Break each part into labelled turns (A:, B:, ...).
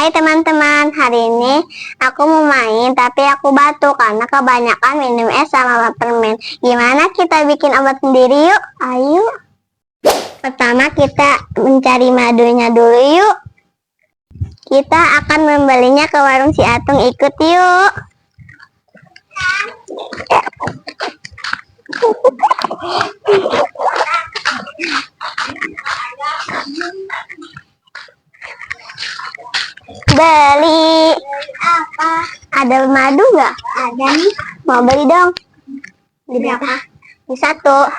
A: Hai teman-teman, hari ini aku mau main tapi aku batuk karena kebanyakan minum es sama permen. Gimana kita bikin obat sendiri yuk? Ayo. Pertama kita mencari madunya dulu yuk. Kita akan membelinya ke warung si Atung, ikut yuk. Beli apa? Ada madu nggak? Ada nih. Mau beli dong. Beli berapa? Di satu.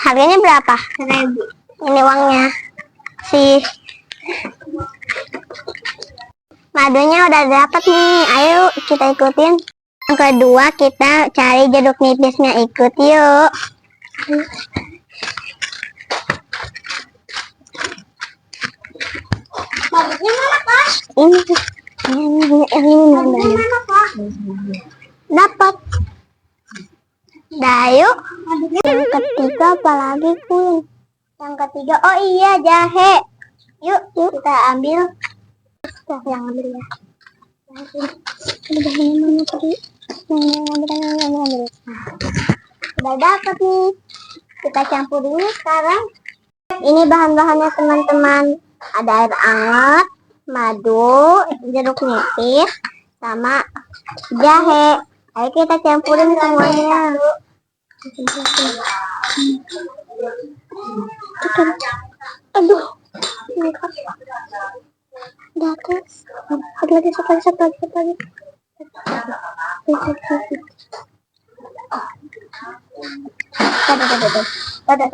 A: Harganya berapa? 1.000. Ini uangnya. Madunya udah dapat nih. Ayo kita ikutin. Yang kedua kita cari jeruk nipisnya, ikut yuk. Madunya mana Kak? Ini mana Kak? Dapat. Dah yuk. Yang ketiga apalagi pun? Yang ketiga, oh iya, jahe. Yuk kita ambil. Yang ambil ya. Udah dapat nih. Kita campur dulu sekarang. Ini bahan-bahannya teman-teman. Ada air hangat, madu, jeruk nipis, sama jahe. Ayo kita campurin semuanya. Aduh, dapat. Satu lagi. Ada.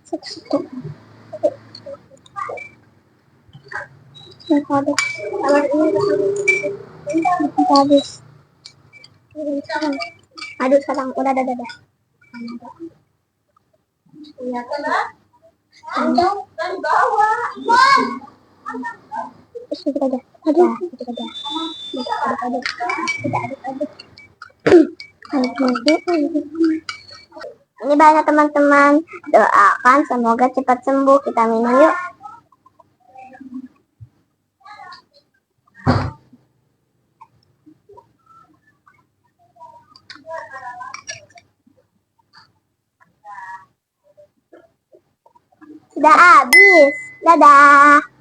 A: Satu. Habis. Aduh, sekarang udah. Dan bawa. Ini banyak teman-teman. Doakan semoga cepat sembuh. Kita minum yuk. Sudah habis. Dadah.